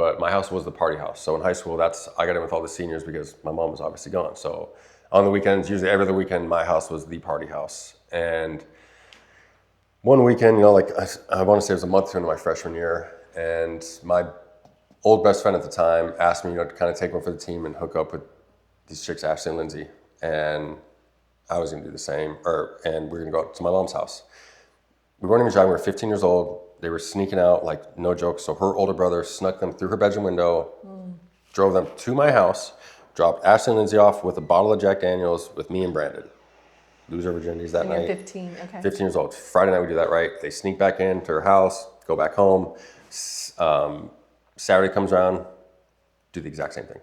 But my house was the party house. So in high school, I got in with all the seniors because my mom was obviously gone. So on the weekends, usually every other weekend, my house was the party house. And one weekend, like I want to say it was a month or two into my freshman year, and my old best friend at the time asked me, to kind of take one for the team and hook up with these chicks, Ashley and Lindsay. And I was going to do the same, and we were going to go up to my mom's house. We weren't even driving, we were 15 years old. They were sneaking out, like no joke. So her older brother snuck them through her bedroom window, drove them to my house, dropped Ashley and Lindsay off with a bottle of Jack Daniels with me and Brandon. Lose our virginities that night. You're 15, okay. 15 years old. Friday night we do that, right? They sneak back into her house, go back home. Saturday comes around, do the exact same thing.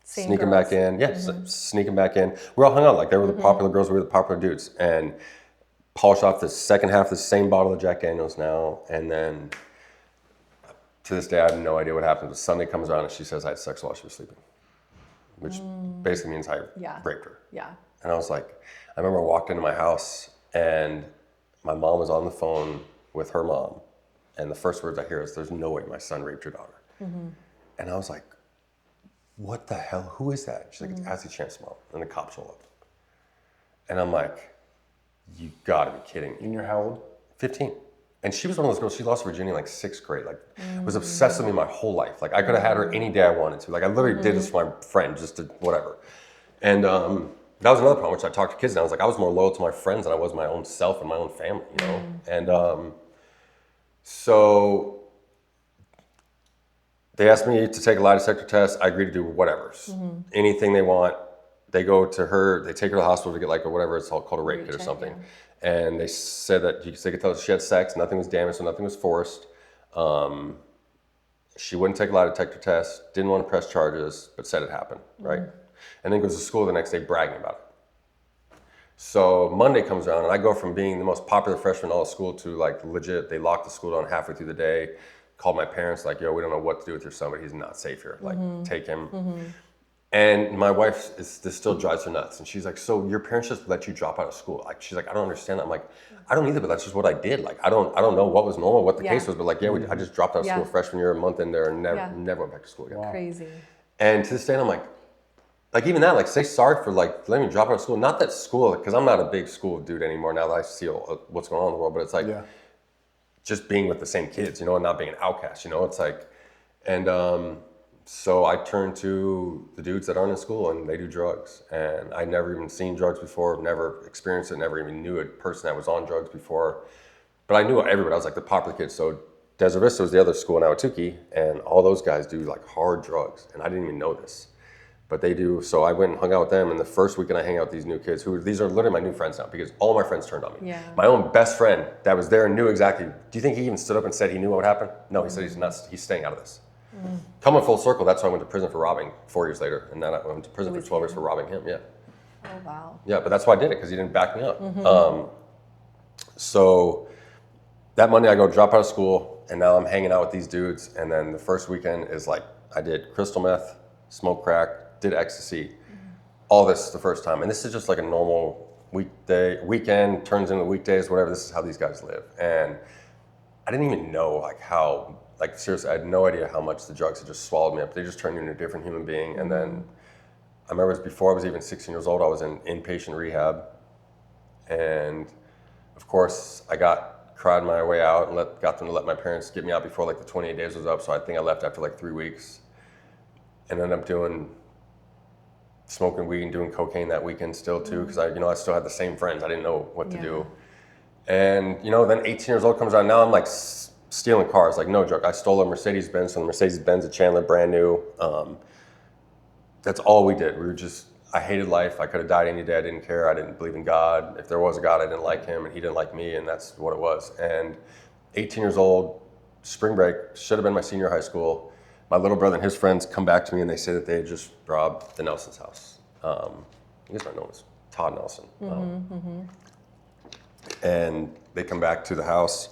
Sneak them back in. Yeah, sneak them back in. We're all hung out. Like they were the popular girls, we were the popular dudes. And polish off the second half of the same bottle of Jack Daniels now. And then to this day, I have no idea what happened. But Sunday comes around and she says I had sex while she was sleeping, which basically means I raped her. Yeah. And I was like, I remember I walked into my house and my mom was on the phone with her mom. And the first words I hear is, "There's no way my son raped your daughter." And I was like, what the hell? Who is that? She's like, "It's Ashley Champ's mom." And the cops roll up. And I'm like, you gotta be kidding me. And you're how old? 15. And she was one of those girls, she lost Virginia in like 6th grade. Like, was obsessed with me my whole life. Like, I could have had her any day I wanted to. Like, I literally did this for my friend, just to whatever. And that was another problem, which I talked to kids and I was like, I was more loyal to my friends than I was my own self and my own family, And so they asked me to take a lie detector test. I agreed to do whatever. Anything they want. They go to her, they take her to the hospital to get like a whatever it's called a rape kit or something. Yeah. And they said that they could tell she had sex, nothing was damaged, so nothing was forced. She wouldn't take a lie detector test, didn't want to press charges, but said it happened, right? And then goes to school the next day bragging about it. So Monday comes around and I go from being the most popular freshman in all of school to like legit, they locked the school down halfway through the day, called my parents like, "Yo, we don't know what to do with your son, but he's not safe here. Like, take him." And my wife, this still drives her nuts. And she's like, "So your parents just let you drop out of school?" Like, she's like, "I don't understand that." I'm like, "I don't either, but that's just what I did. Like, I don't know what was normal, what the case was, but like, I just dropped out of school freshman year, a month in there, and never went back to school again." Wow. Crazy. And to this day, I'm like even that, like, say sorry for like letting me drop out of school. Not that school, because I'm not a big school dude anymore now that I see what's going on in the world, but it's like just being with the same kids, and not being an outcast, it's like, and so I turned to the dudes that aren't in school and they do drugs. And I'd never even seen drugs before, never experienced it, never even knew a person that was on drugs before. But I knew everybody. I was like the popular kid. So Desert Vista was the other school in Ahwatukee, and all those guys do like hard drugs. And I didn't even know this, but they do. So I went and hung out with them. And the first weekend I hang out with these new kids these are literally my new friends now because all my friends turned on me. Yeah. My own best friend that was there and knew exactly. Do you think he even stood up and said he knew what would happen? No, he said he's staying out of this. Coming full circle, that's why I went to prison for robbing 4 years later. And then I went to prison for 12 years for robbing him, Oh, wow. Yeah, but that's why I did it, because he didn't back me up. So that Monday I go drop out of school, and now I'm hanging out with these dudes. And then the first weekend is like, I did crystal meth, smoked crack, did ecstasy. All this the first time. And this is just like a normal weekend, turns into weekdays, whatever. This is how these guys live. And I didn't even know seriously, I had no idea how much the drugs had just swallowed me up. They just turned me into a different human being. And then I remember it was before I was even 16 years old, I was in inpatient rehab. And of course, I cried my way out and got them to let my parents get me out before like the 28 days was up. So I think I left after like 3 weeks and ended up smoking weed and doing cocaine that weekend still too. Because I still had the same friends. I didn't know what to do. And then 18 years old comes around. Now I'm like stealing cars, like no joke. I stole a Mercedes-Benz from the Mercedes-Benz at Chandler, brand new. That's all we did. I hated life. I could have died any day. I didn't care. I didn't believe in God. If there was a God, I didn't like him, and he didn't like me, and that's what it was. And 18 years old, spring break, should have been my senior high school. My little brother and his friends come back to me, and they say that they had just robbed the Nelson's house. You guys might know this, Todd Nelson. And they come back to the house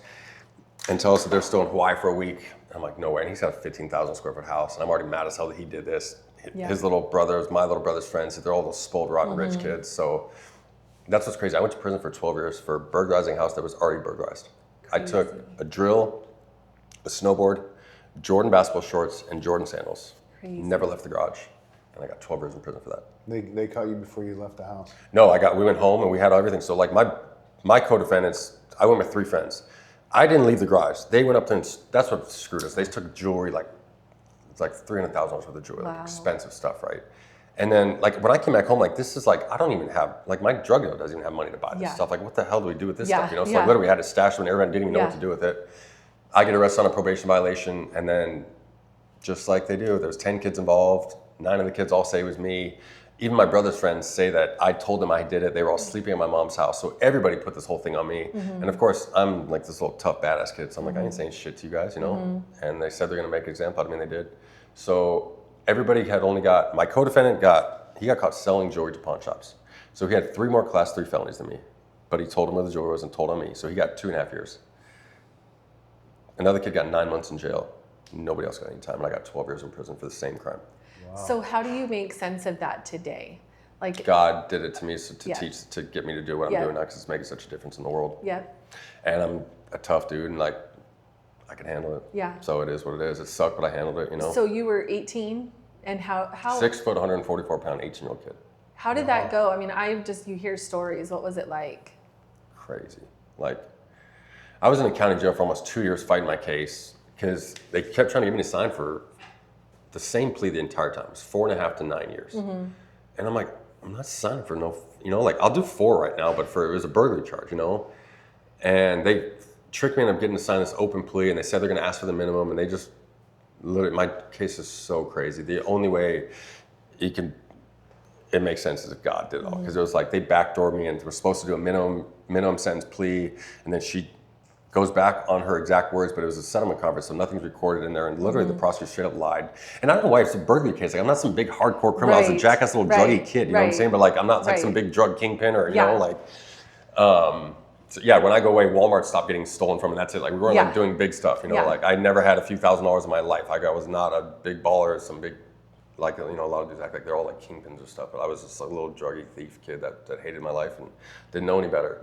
and tell us that they're still in Hawaii for a week. I'm like, no way. And he's got a 15,000 square foot house. And I'm already mad as hell that he did this. His little brothers, my little brother's friends, they're all those spoiled, rotten, rich kids. So that's what's crazy. I went to prison for 12 years for burglarizing a house that was already burglarized. I took a drill, a snowboard, Jordan basketball shorts and Jordan sandals. Crazy. Never left the garage. And I got 12 years in prison for that. They caught you before you left the house. No, we went home and we had everything. So like my co-defendants, I went with 3 friends. I didn't leave the garage. They went up there and that's what screwed us. They took jewelry, it's like $300,000 worth of jewelry, like expensive stuff, right? And then like when I came back home, like this is like, I don't even have, like my drug dealer doesn't even have money to buy this stuff. Like what the hell do we do with this stuff? You know, so I literally had to stash it when everyone didn't even know what to do with it. I get arrested on a probation violation, and then just like they do, there's 10 kids involved. 9 of the kids all say it was me. Even my brother's friends say that I told them I did it. They were all sleeping at my mom's house. So everybody put this whole thing on me. And of course, I'm like this little tough badass kid. So I'm like, I ain't saying shit to you guys, you know? And they said they're gonna make an example out of me, and they did. So everybody had only got, my co-defendant he got caught selling jewelry to pawn shops. So he had 3 more class 3 felonies than me. But he told them where the jewelry was and told on me. So he got 2.5 years. Another kid got 9 months in jail. Nobody else got any time, and I got 12 years in prison for the same crime. Wow. So how do you make sense of that today? Like God did it to me to get me to do what I'm doing now, because it's making such a difference in the world. Yeah. And I'm a tough dude, and like I can handle it. Yeah. So it is what it is. It sucked, but I handled it. You know. So you were 18, and how 6 foot, 144 pound, 18-year-old kid. How did that go? I mean, you hear stories. What was it like? Crazy. Like, I was in a county jail for almost 2 years fighting my case because they kept trying to give me a sign for the same plea the entire time. It was 4.5 to 9 years. And I'm like, I'm not signing for no, you know, like I'll do 4 right now, but it was a burglary charge, you know? And they tricked me into getting to sign this open plea, and they said they're gonna ask for the minimum, and they just, literally, my case is so crazy. The only way it makes sense is if God did it all. Because it was like, they backdoored me and we're supposed to do a minimum sentence plea, and then she goes back on her exact words, but it was a settlement conference, so nothing's recorded in there, and literally the prosecutor straight up lied. And I don't know why it's a burglary case. Like, I'm not some big hardcore criminal. I was a jackass little druggy kid, you know what I'm saying? But like, I'm not like some big drug kingpin or, you know, like, so yeah, when I go away, Walmart stopped getting stolen from, and that's it. Like, we weren't like doing big stuff, you know, like I never had a few $1,000s in my life. Like, I was not a big baller, some big, like, you know, a lot of dudes act like they're all like kingpins or stuff, but I was just a little druggy thief kid that hated my life and didn't know any better.